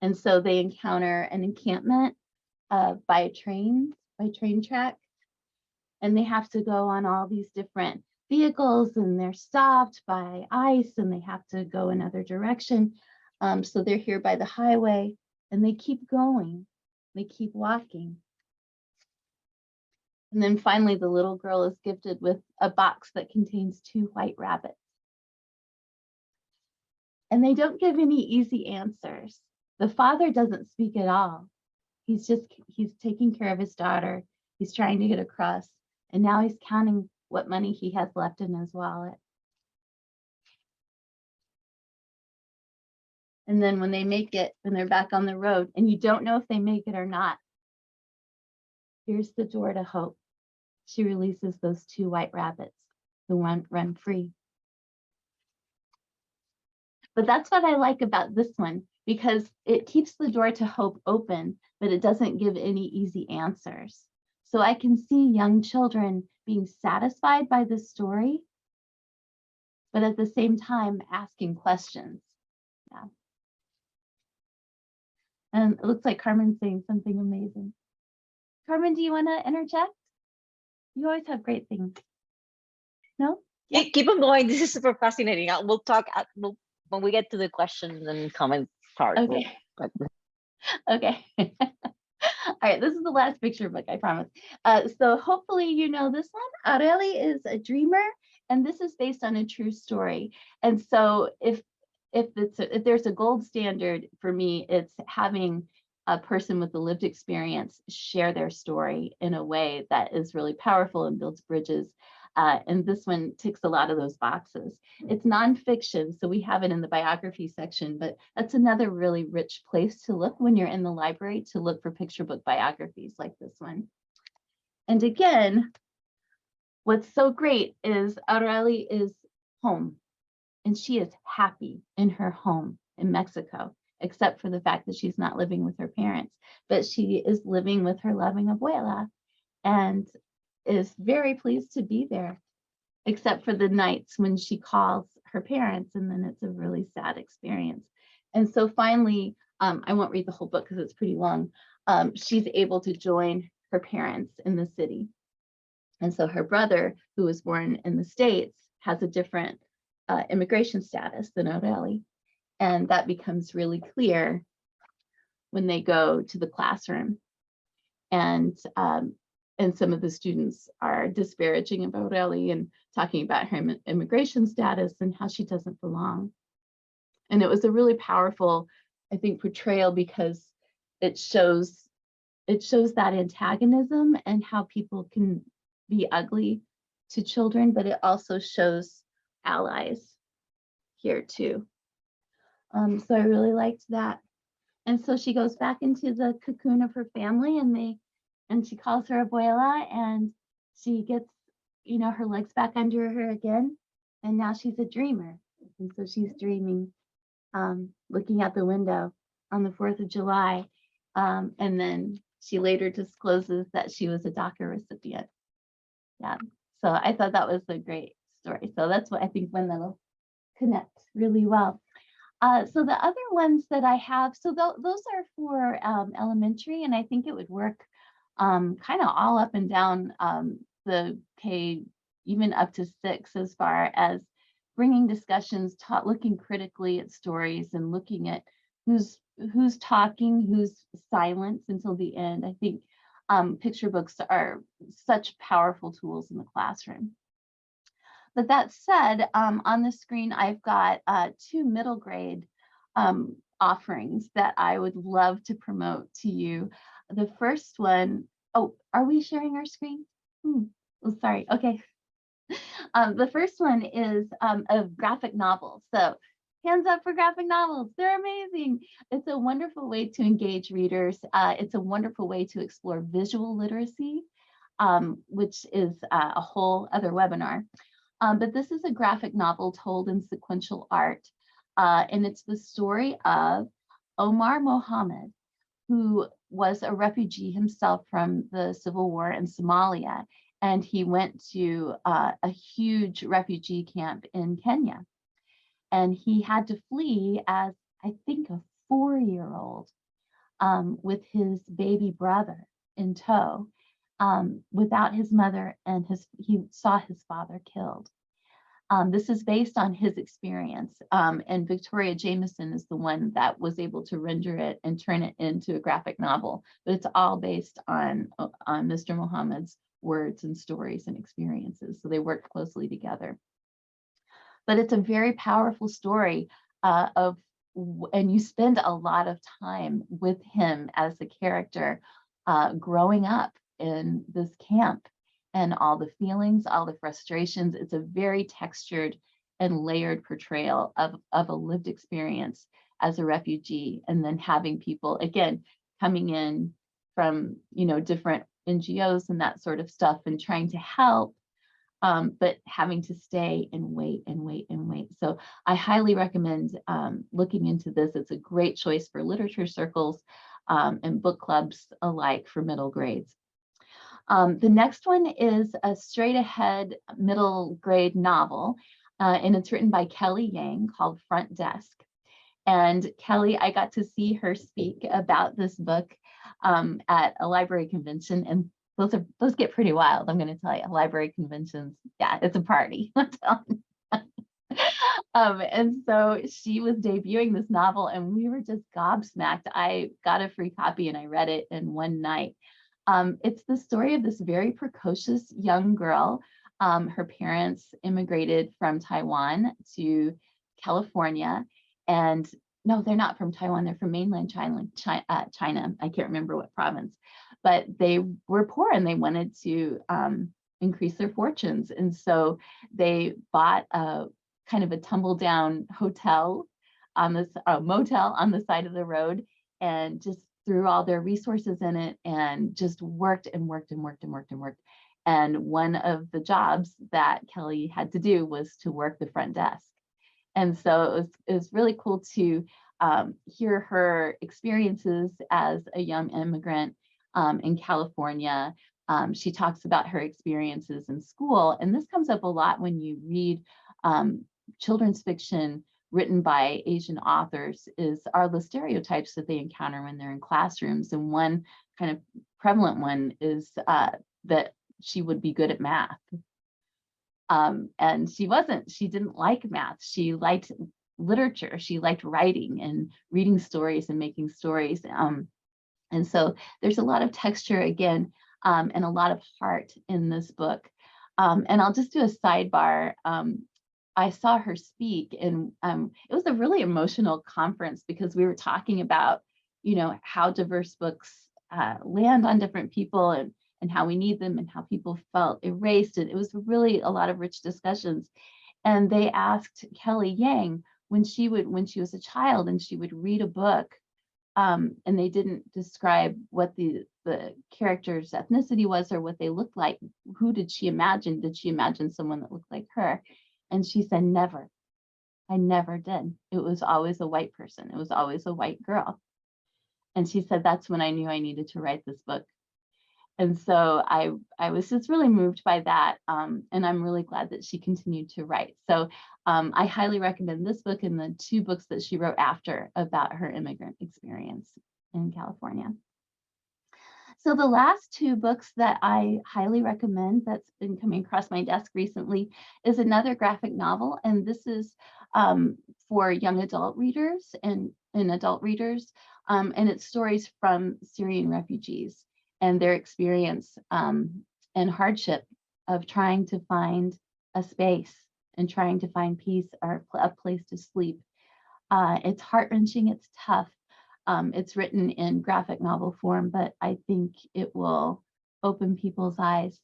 S5: And so they encounter an encampment by train track, and they have to go on all these different vehicles, and they're stopped by ice, and they have to go another direction. So they're here by the highway, and they keep going, they keep walking. And then finally, the little girl is gifted with a box that contains 2 white rabbits. And they don't give any easy answers. The father doesn't speak at all. He's taking care of his daughter. He's trying to get across. And now he's counting what money he has left in his wallet. And then when they make it, when they're back on the road, and you don't know if they make it or not, here's the door to hope. She releases those 2 white rabbits who run free. But that's what I like about this one, because it keeps the door to hope open, but it doesn't give any easy answers. So I can see young children being satisfied by this story, but at the same time asking questions. Yeah. And it looks like Carmen's saying something amazing. Carmen, do you want to interject? You always have great things. No?
S2: Yeah. Keep on going. This is super fascinating. We'll talk when we get to the questions and comments part.
S5: Okay. Okay. All right, this is the last picture book, I promise. So hopefully you know this one. Aureli is a dreamer, and this is based on a true story. And so if there's a gold standard for me, it's having a person with a lived experience share their story in a way that is really powerful and builds bridges. And this one ticks a lot of those boxes. It's nonfiction, so we have it in the biography section, but that's another really rich place to look when you're in the library, to look for picture book biographies like this one. And again, what's so great is Aureli is home, and she is happy in her home in Mexico, except for the fact that she's not living with her parents, but she is living with her loving abuela, and is very pleased to be there, except for the nights when she calls her parents, and then it's a really sad experience. And so finally, I won't read the whole book because it's pretty long. She's able to join her parents in the city. And so her brother, who was born in the States, has a different immigration status than Aureli. And that becomes really clear when they go to the classroom. And some of the students are disparaging about Aureli and talking about her immigration status and how she doesn't belong. And it was a really powerful, I think, portrayal, because it shows that antagonism and how people can be ugly to children, but it also shows allies here too. So I really liked that. And so she goes back into the cocoon of her family, and she calls her abuela, and she gets, her legs back under her again. And now she's a dreamer. And so she's dreaming, looking out the window on the 4th of July. And then she later discloses that she was a DACA recipient. Yeah. So I thought that was a great story. So that's what I think when that'll connect really well. So the other ones that I have, so those are for elementary, and I think it would work kind of all up and down the K, even up to 6, as far as bringing discussions, looking critically at stories and looking at who's talking, who's silent until the end. I think picture books are such powerful tools in the classroom. But that said, on the screen, I've got 2 middle grade offerings that I would love to promote to you. The first one, oh, are we sharing our screen? Oh, sorry, okay. The first one is a graphic novel. So hands up for graphic novels, they're amazing. It's a wonderful way to engage readers. It's a wonderful way to explore visual literacy, which is a whole other webinar. But this is a graphic novel told in sequential art. And it's the story of Omar Mohammed, who was a refugee himself from the civil war in Somalia. And he went to a huge refugee camp in Kenya. And he had to flee as, I think, a 4-year-old with his baby brother in tow, without his mother, and he saw his father killed. This is based on his experience, and Victoria Jameson is the one that was able to render it and turn it into a graphic novel, but it's all based on Mr. Muhammad's words and stories and experiences. So they worked closely together. But it's a very powerful story and you spend a lot of time with him as the character growing up in this camp, and all the feelings, all the frustrations. It's a very textured and layered portrayal of a lived experience as a refugee, and then having people, again, coming in from, different NGOs and that sort of stuff and trying to help, but having to stay and wait and wait and wait. So I highly recommend looking into this. It's a great choice for literature circles and book clubs alike for middle grades. The next one is a straight ahead middle grade novel, and it's written by Kelly Yang, called Front Desk. And Kelly, I got to see her speak about this book at a library convention, and those get pretty wild. I'm going to tell you, library conventions, yeah, it's a party. And so she was debuting this novel, and we were just gobsmacked. I got a free copy and I read it in one night. It's the story of this very precocious young girl. Her parents immigrated from Taiwan to California, and no, they're not from Taiwan. They're from mainland China. I can't remember what province, but they were poor and they wanted to increase their fortunes. And so they bought a kind of a tumble down hotel on this motel on the side of the road, and just threw all their resources in it and just worked and worked and worked and worked and worked. And one of the jobs that Kelly had to do was to work the front desk. And so it was really cool to hear her experiences as a young immigrant in California. She talks about her experiences in school, and this comes up a lot when you read children's fiction written by Asian authors, are the stereotypes that they encounter when they're in classrooms. And one kind of prevalent one is that she would be good at math. And she wasn't. She didn't like math. She liked literature. She liked writing and reading stories and making stories. And so there's a lot of texture again, and a lot of heart in this book. And I'll just do a sidebar. I saw her speak, and it was a really emotional conference because we were talking about, how diverse books land on different people, and how we need them, and how people felt erased. And it was really a lot of rich discussions. And they asked Kelly Yang when she was a child and she would read a book, and they didn't describe what the character's ethnicity was or what they looked like, who did she imagine? Did she imagine someone that looked like her? And she said, never. I never did. It was always a white person. It was always a white girl. And she said, that's when I knew I needed to write this book. And so I was just really moved by that. And I'm really glad that she continued to write. So I highly recommend this book and the two books that she wrote after about her immigrant experience in California. So the last two books that I highly recommend that's been coming across my desk recently is another graphic novel. And this is for young adult readers and adult readers. And it's stories from Syrian refugees and their experience and hardship of trying to find a space and trying to find peace or a place to sleep. It's heart-wrenching, it's tough. It's written in graphic novel form, but I think it will open people's eyes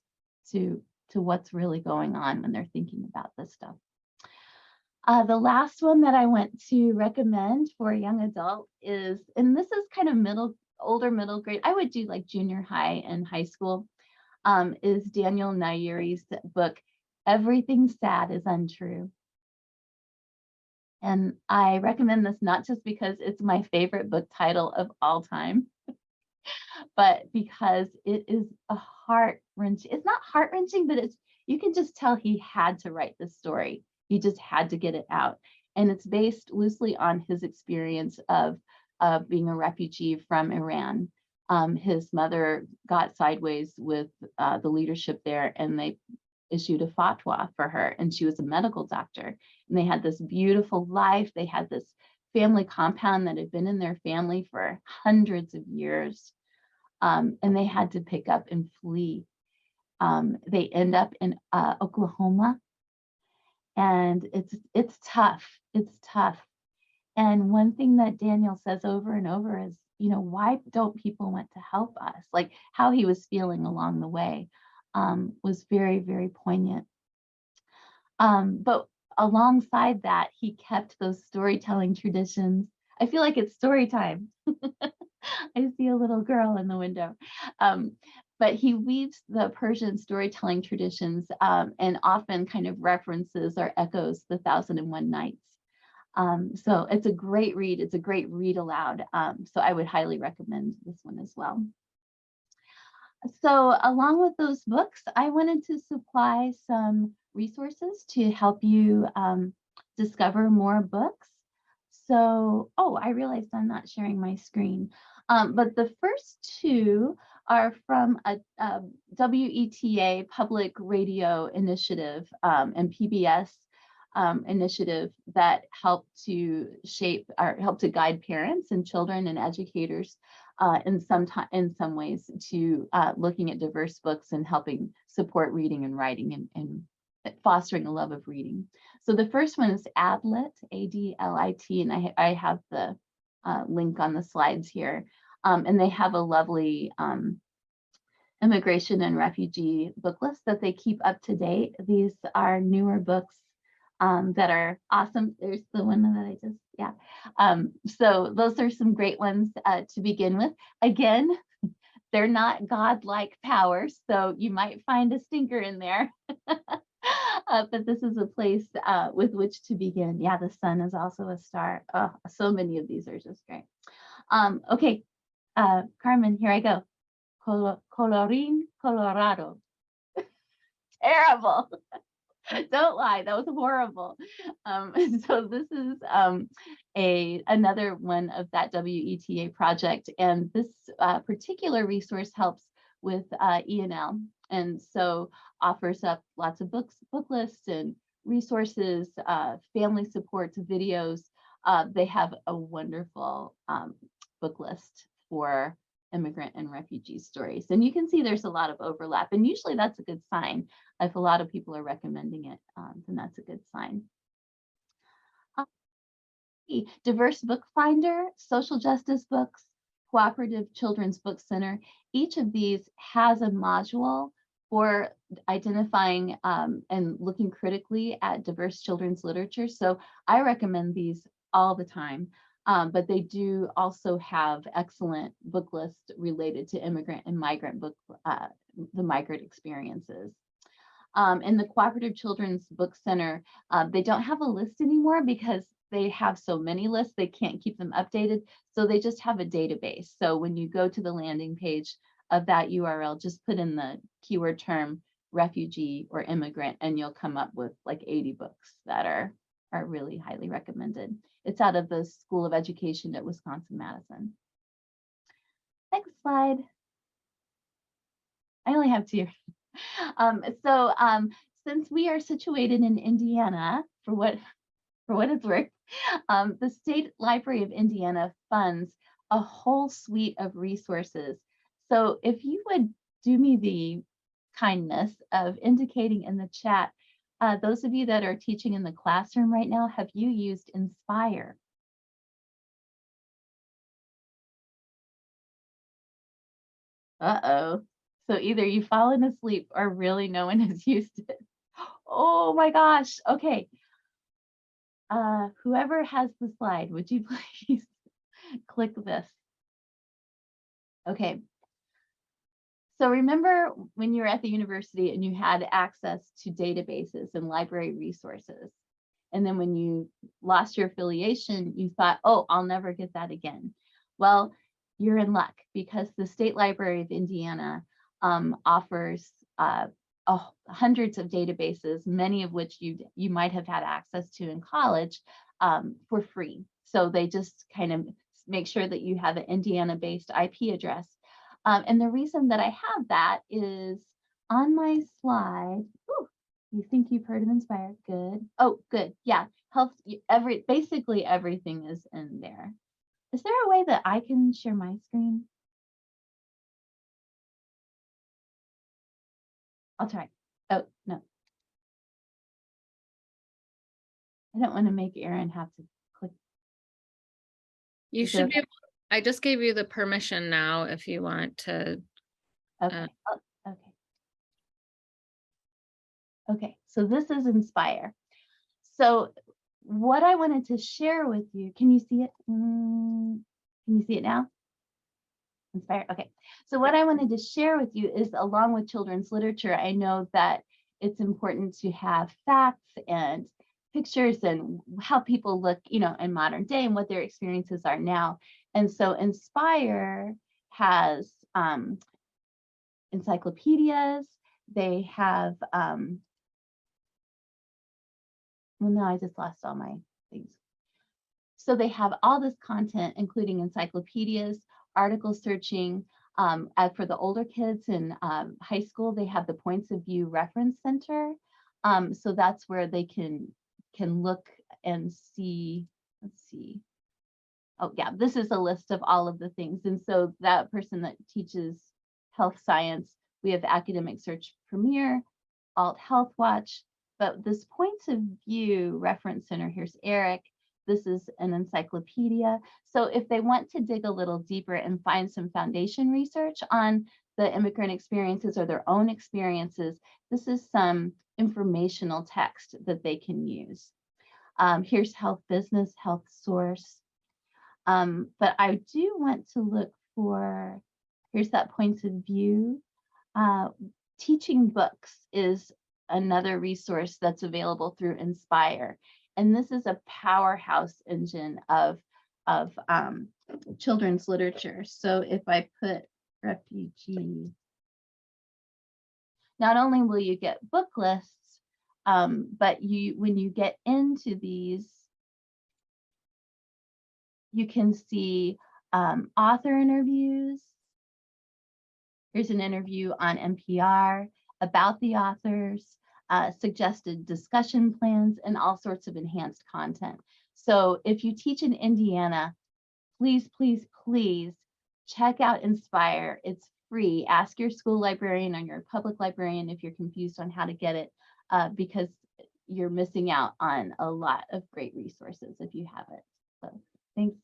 S5: to what's really going on when they're thinking about this stuff. The last one that I want to recommend for a young adult is, and this is kind of older middle grade, I would do like junior high and high school, is Daniel Nayeri's book, Everything Sad is Untrue. And I recommend this not just because it's my favorite book title of all time, but because it is a heart-wrenching, it's not heart-wrenching, but you can just tell he had to write this story. He just had to get it out. And it's based loosely on his experience of being a refugee from Iran. His mother got sideways with the leadership there, and they issued a fatwa for her, and she was a medical doctor, and they had this beautiful life. They had this family compound that had been in their family for hundreds of years, and they had to pick up and flee. They end up in Oklahoma, and it's tough. It's tough. And one thing that Daniel says over and over is, you know, why don't people want to help us? Like how he was feeling along the way was very, very poignant. But alongside that, he kept those storytelling traditions. I feel like it's story time. I see a little girl in the window. But he weaves the Persian storytelling traditions and often kind of references or echoes the 1001 Nights. So it's a great read. It's a great read aloud. So I would highly recommend this one as well. So along with those books, I wanted to supply some resources to help you discover more books. So, oh, I realized I'm not sharing my screen. But the first two are from a WETA public radio initiative and PBS initiative that help to shape or help to guide parents and children and educators in some ways to looking at diverse books and helping support reading and writing and fostering a love of reading. So the first one is ADLIT, A-D-L-I-T, and I have the link on the slides here. And they have a lovely immigration and refugee book list that they keep up to date. These are newer books that are awesome. There's the one that I just, yeah. So those are some great ones to begin with. Again, they're not godlike powers, so you might find a stinker in there. But this is a place with which to begin. Yeah, the sun is also a star. Oh, so many of these are just great. Okay, Carmen, here I go. Colorín Colorado. Terrible. Don't lie, that was horrible. So this is another one of that WETA project, and this particular resource helps with E&L, and so offers up lots of books, book lists and resources, family support, videos. They have a wonderful book list for immigrant and refugee stories. And you can see there's a lot of overlap, and usually that's a good sign. If a lot of people are recommending it, then that's a good sign. Diverse Book Finder, Social Justice Books, Cooperative Children's Book Center. Each of these has a module for identifying and looking critically at diverse children's literature. So I recommend these all the time. But they do also have excellent book lists related to immigrant and migrant book, the migrant experiences. In the Cooperative Children's Book Center, they don't have a list anymore because they have so many lists, they can't keep them updated. So they just have a database. So when you go to the landing page of that URL, just put in the keyword term refugee or immigrant, and you'll come up with like 80 books that are really highly recommended. It's out of the School of Education at Wisconsin-Madison. Next slide. I only have two. Since we are situated in Indiana, for what it's worth, the State Library of Indiana funds a whole suite of resources. So if you would do me the kindness of indicating in the chat, those of you that are teaching in the classroom right now, have you used Inspire? Uh-oh. So either you've fallen asleep or really no one has used it. Oh my gosh. Okay. Whoever has the slide, would you please click this? Okay. So remember when you were at the university and you had access to databases and library resources, and then when you lost your affiliation, you thought, oh, I'll never get that again. Well, you're in luck because the State Library of Indiana offers hundreds of databases, many of which you might have had access to in college for free. So they just kind of make sure that you have an Indiana-based IP address. And the reason that I have that is on my slide. Ooh, you think you've heard of Inspire? Good. Oh, good. Yeah, helps basically everything is in there. Is there a way that I can share my screen? I'll try. Oh, no. I don't want to make Erin have to click.
S1: You
S5: Is it
S1: should be
S5: okay?
S1: able, I just gave you the permission now if you want to.
S5: Okay. Okay. Okay. So this is Inspire. So what I wanted to share with you, can you see it? Can you see it now? Inspire. Okay. So what I wanted to share with you is, along with children's literature, I know that it's important to have facts and pictures and how people look, you know, in modern day and what their experiences are now. And so Inspire has encyclopedias. They have, well, no, I just lost all my things. So they have all this content, including encyclopedias, article searching. For the older kids in high school, they have the Points of View Reference Center. So that's where they can look and see. Let's see. Oh yeah, this is a list of all of the things. And so that person that teaches health science, we have Academic Search Premier, Alt Health Watch, but this Points of View Reference Center, here's Eric. This is an encyclopedia. So if they want to dig a little deeper and find some foundation research on the immigrant experiences or their own experiences, this is some informational text that they can use. Here's Health Business, Health Source. But I do want to look for, here's that Points of View. Teaching books is another resource that's available through Inspire. And this is a powerhouse engine of children's literature. So if I put refugee, not only will you get book lists, but when you get into these, you can see author interviews. Here's an interview on NPR about the authors, suggested discussion plans, and all sorts of enhanced content. So if you teach in Indiana, please, please, please check out Inspire. It's free. Ask your school librarian or your public librarian if you're confused on how to get it, because you're missing out on a lot of great resources if you have it. So thanks.